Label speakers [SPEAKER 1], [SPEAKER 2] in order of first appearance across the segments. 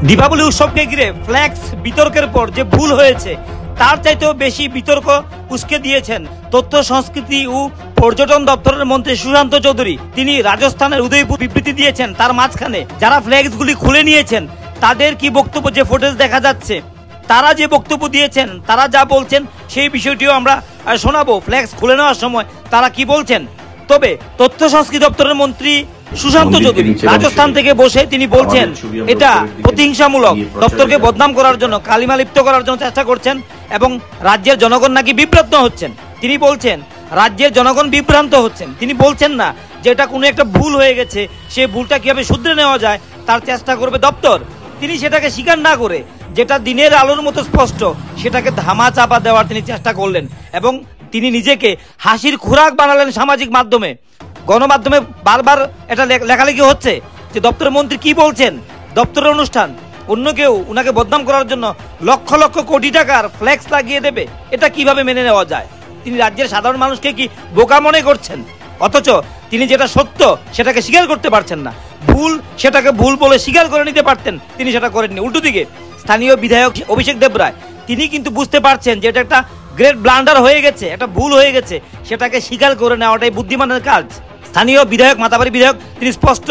[SPEAKER 1] দীপাবলি উৎসবকে ঘিরে ফ্ল্যাক্স বিতর্কের পর যে ভুল হয়েছে তার চাইতেও বেশি বিতর্ক উস্কে দিয়েছেন তথ্য সংস্কৃতি ও পর্যটন দপ্তরের মন্ত্রী সুশান্ত চৌধুরী। তিনি রাজস্থানের উদয়পুর বিবৃতি দিয়েছেন, তার মাঝখানে যারা ফ্ল্যাক্সগুলি খুলে নিয়েছেন তাদের কি বক্তব্য, যে ফুটেজ দেখা যাচ্ছে তারা যে বক্তব্য দিয়েছেন, তারা যা বলছেন সেই বিষয়টিও আমরা শোনাবো। ফ্ল্যাক্স খুলে নেওয়ার সময় তারা কি বলছেন। তবে তথ্য সংস্কৃতি দপ্তরের মন্ত্রী সুশান্ত চৌধুরী রাজস্থান থেকে বসে তিনি বলছেন এটা প্রতিহিংসামূলক, দপ্তরকে বদনাম করার জন্য, কালিমা লিপ্ত করার জন্য চেষ্টা করছেন এবং রাজ্যের জনগণ নাকি বিভ্রান্ত হচ্ছেন। তিনি বলছেন রাজ্যের জনগণ বিভ্রান্ত হচ্ছেন। তিনি বলছেন না যে এটা কোনো একটা ভুল হয়ে গেছে, সেই ভুলটা কিভাবে শুধরে নেওয়া যায় তার চেষ্টা করবে দপ্তর। তিনি সেটাকে স্বীকার না করে যেটা দিনের আলোর মতো স্পষ্ট সেটাকে ধামা চাপা দেওয়ার তিনি চেষ্টা করলেন এবং তিনি নিজেকে হাসির খোরাক বানালেন সামাজিক মাধ্যমে, গণমাধ্যমে বারবার এটা লেখালেখি হচ্ছে যে দপ্তরের মন্ত্রী কি বলছেন, দপ্তরের অনুষ্ঠান অন্য কেউ উনাকে বদনাম করার জন্য লক্ষ লক্ষ কোটি টাকার ফ্ল্যাক্স লাগিয়ে দেবে, এটা কিভাবে মেনে নেওয়া যায়। তিনি রাজ্যের সাধারণ মানুষকে কি বোকা মনে করছেন, অথচ তিনি যেটা সত্য সেটাকে স্বীকার করতে পারছেন না, ভুল সেটাকে ভুল বলে স্বীকার করে নিতে পারতেন, তিনি সেটা করেননি। উল্টো দিকে স্থানীয় বিধায়ক অভিষেক দেবরায় তিনি কিন্তু বুঝতে পারছেন যে এটা একটা গ্রেট ব্লান্ডার হয়ে গেছে, একটা ভুল হয়ে গেছে, সেটাকে স্বীকার করে নেওয়াটাই বুদ্ধিমানের কাজ। স্থানীয় বিধায়ক, মাতাবাড়ি বিধায়ক, তিনি স্পষ্ট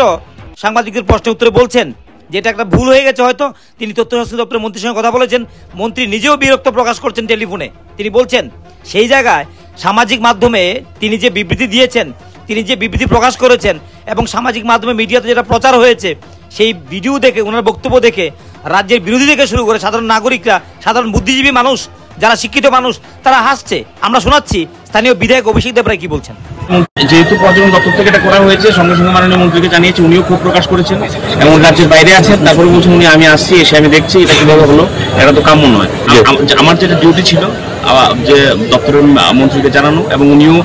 [SPEAKER 1] সাংবাদিকদের প্রশ্নের উত্তরে বলছেন যে এটা একটা ভুল হয়ে গেছে। হয়তো তিনি তথ্য সংস্কৃতি দপ্তরের মন্ত্রীর সঙ্গে কথা বলেছেন, মন্ত্রী নিজেও বিরক্ত প্রকাশ করছেন টেলিফোনে। তিনি বলছেন সেই জায়গায় সামাজিক মাধ্যমে তিনি যে বিবৃতি দিয়েছেন, তিনি যে বিবৃতি প্রকাশ করেছেন এবং সামাজিক মাধ্যমে মিডিয়াতে যেটা প্রচার হয়েছে সেই ভিডিও দেখে, ওনার বক্তব্য দেখে রাজ্যের বিরোধী থেকে শুরু করে সাধারণ নাগরিকরা, সাধারণ বুদ্ধিজীবী মানুষ, যারা শিক্ষিত মানুষ, তারা হাসছে। আমরা শোনাচ্ছি স্থানীয় বিধায়ক অভিষেক দেবরায় কি বলছেন।
[SPEAKER 2] যেহেতু পর্যটন দপ্তর থেকে এটা করা হয়েছে, সঙ্গে সঙ্গে মাননীয় মন্ত্রীকে জানিয়েছে, উনিও ক্ষোভ প্রকাশ করেছেন এবং রাজ্যের বাইরে আছেন, তারপরে বলছেন উনি আমি আসছি, এসে আমি দেখছি এটা কিভাবে হলো, এটা তো কাম্য নয়। আমার যেটা ডিউটি ছিল যে দপ্তরের মন্ত্রীকে জানানো, এবং উনিও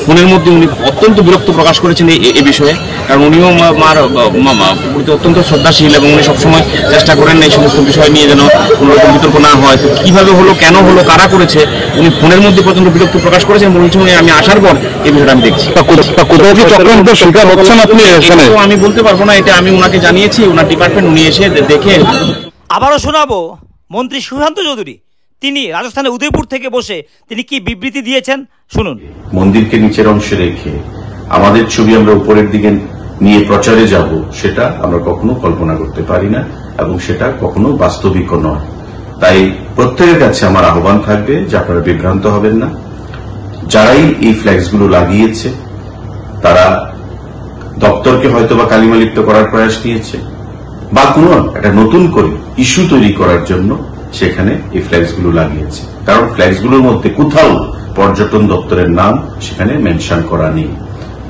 [SPEAKER 2] ফোনের মধ্যে উনি অত্যন্ত বিরক্ত প্রকাশ করেছেন এই বিষয়ে, কারণ উনিও মার প্রতি অত্যন্ত শ্রদ্ধাশীল এবং উনি সবসময় চেষ্টা করেন এই সমস্ত বিষয় নিয়ে যেন কোনো রকম বিতর্ক না হয়। তো কীভাবে হলো, কেন হলো, কারা করেছে, উনি ফোনের মধ্যে পর্যন্ত বিরক্ত প্রকাশ করেছেন। বলছেন আমি আসার পর এই বিষয়টা আমি দেখছি। আমি বলতে পারবো না, এটা আমি ওনাকে জানিয়েছি, ওনার ডিপার্টমেন্ট উনি এসে দেখে।
[SPEAKER 1] আবারও শোনাবো মন্ত্রী সুশান্ত চৌধুরী, তিনি রাজস্থানের উদয়পুর থেকে বসে তিনি কি বিবৃতি দিয়েছেন, শুনুন।
[SPEAKER 3] মন্দিরকে নিচের অংশে রেখে আমাদের ছবি আমরা উপরের দিকে নিয়ে প্রচারে যাব, সেটা আমরা কখনো কল্পনা করতে পারি না এবং সেটা কখনো বাস্তবিকও নয়। তাই প্রত্যেকের কাছে আমার আহ্বান থাকবে যে আপনারা বিভ্রান্ত হবেন না। যারাই এই ফ্ল্যাক্সগুলো লাগিয়েছে তারা দপ্তরকে হয়তো বা কালিমালিপ্ত করার প্রয়াস নিয়েছে বা কোনো একটা নতুন করে ইস্যু তৈরি করার জন্য সেখানে এই ফ্ল্যাক্সগুলো লাগিয়েছে, কারণ ফ্ল্যাক্সগুলোর মধ্যে কোথাও পর্যটন দপ্তরের নাম সেখানে মেনশন করা নেই।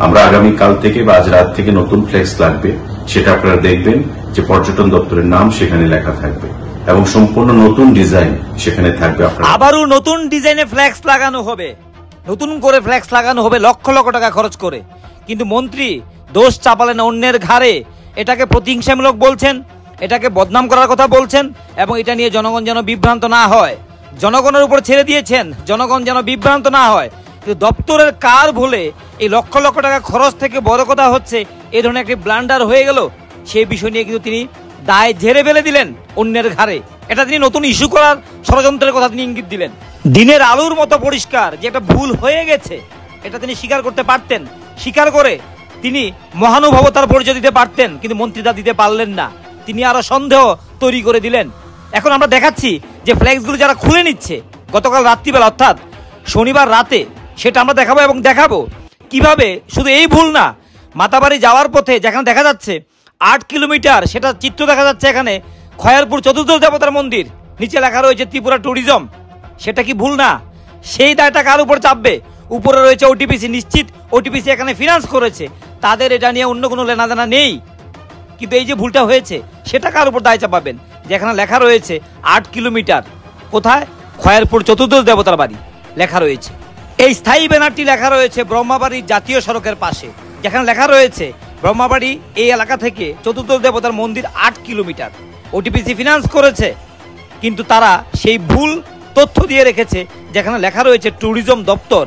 [SPEAKER 3] আমরা আগামী কাল থেকে বা আজ রাত থেকে নতুন ফ্ল্যাক্স লাগবে, সেটা আপনারা দেখবেন যে পর্যটন দপ্তরের নাম সেখানে লেখা থাকবে এবং সম্পূর্ণ নতুন ডিজাইন সেখানে থাকবে।
[SPEAKER 1] আবারও নতুন ডিজাইনে ফ্ল্যাক্স লাগানো হবে, নতুন করে ফ্ল্যাক্স লাগানো হবে লক্ষ লক্ষ টাকা খরচ করে। কিন্তু মন্ত্রী দোষ চাপালেন অন্যের ঘাড়ে, এটাকে প্রতিহিংসামূলক বলছেন, এটাকে বদনাম করার কথা বলছেন এবং এটা নিয়ে জনগণ যেন বিভ্রান্ত না হয়, জনগণের উপর ছেড়ে দিয়েছেন, জনগণ যেন বিভ্রান্ত না হয়। কিন্তু দপ্তরের কার ভুলে এই লক্ষ লক্ষ টাকা খরচ থেকে বড় কথা হচ্ছে এই ধরনের একটি ব্লান্ডার হয়ে গেল, সেই বিষয় নিয়ে কিন্তু তিনি দায় ঝেড়ে ফেলে দিলেন অন্যের ঘাড়ে। এটা তিনি নতুন ইস্যু করার ষড়যন্ত্রের কথা তিনি ইঙ্গিত দিলেন। দিনের আলোর মতো পরিষ্কার যে একটা ভুল হয়ে গেছে এটা তিনি স্বীকার করতে পারতেন, স্বীকার করে তিনি মহানুভবতার পরিচয় দিতে পারতেন, কিন্তু মন্ত্রীরা দিতে পারলেন না। তিনি আরো সন্দেহ তৈরি করে দিলেন। এখন আমরা দেখাচ্ছি যে ফ্ল্যাক্সগুলো যারা খুলে নিচ্ছে গতকাল রাত্রিবেলা অর্থাৎ শনিবার রাতে, সেটা আমরা দেখাবো এবং দেখাবো কিভাবে শুধু এই ভুল না, মাতাবাড়ি যাওয়ার পথে যেখানে দেখা যাচ্ছে 8 কিলোমিটার, সেটা চিত্র দেখা যাচ্ছে এখানে খয়ারপুর চতুর্দশ দেবতার মন্দির, নিচে লেখা রয়েছে ত্রিপুরা ট্যুরিজম, সেটা কি ভুল না? সেই দায়টা কার উপর চাপবে? উপরে রয়েছে ওটিপিসি, নিশ্চিত ওটিপিসি এখানে ফিনান্স করেছে, তাদের এটা নিয়ে অন্য কোনো লেনাদেনা নেই। কিন্তু এই যে ভুলটা হয়েছে সেটা কার উপর দায় চাপাবেন? যেখানে লেখা রয়েছে 8 কিলোমিটার, কোথায়? খয়ারপুর চতুর্দশ দেবতার বাড়ি লেখা রয়েছে। এই স্থায়ী ব্যানারটি লেখা রয়েছে ব্রহ্মাবাড়ি জাতীয় সড়কের পাশে, যেখানে লেখা রয়েছে ব্রহ্মাবাড়ি এই এলাকা থেকে চতুর্দশ দেবতার মন্দির 8 কিলোমিটার। ওটিপিসি ফিনান্স করেছে, কিন্তু তারা সেই ভুল তথ্য দিয়ে রেখেছে যেখানে লেখা রয়েছে ট্যুরিজম দপ্তর।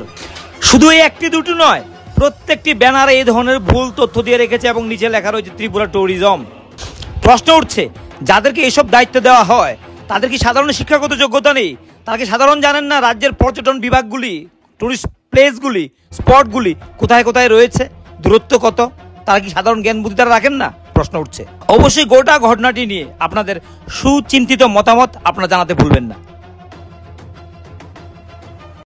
[SPEAKER 1] শুধু এই একটি দুটো নয়, প্রত্যেকটি ব্যানারে এই ধরনের ভুল তথ্য দিয়ে রেখেছে এবং নিচে লেখা রয়েছে ত্রিপুরা ট্যুরিজম। প্রশ্ন উঠছে যাদেরকে এসব দায়িত্ব দেওয়া হয় তাদের কি সাধারণ শিক্ষাগত যোগ্যতা নেই? তারা কি সাধারণ জানেন না রাজ্যের পর্যটন বিভাগগুলি, টুরিস্ট প্লেসগুলি, স্পটগুলি কোথায় কোথায় রয়েছে, দূরত্ব কত? তারা কি সাধারণ জ্ঞান বুদ্ধি তারা রাখেন না? প্রশ্ন উঠছে। অবশ্যই গোটা ঘটনাটি নিয়ে আপনাদের সুচিন্তিত মতামত আপনারা জানাতে ভুলবেন না।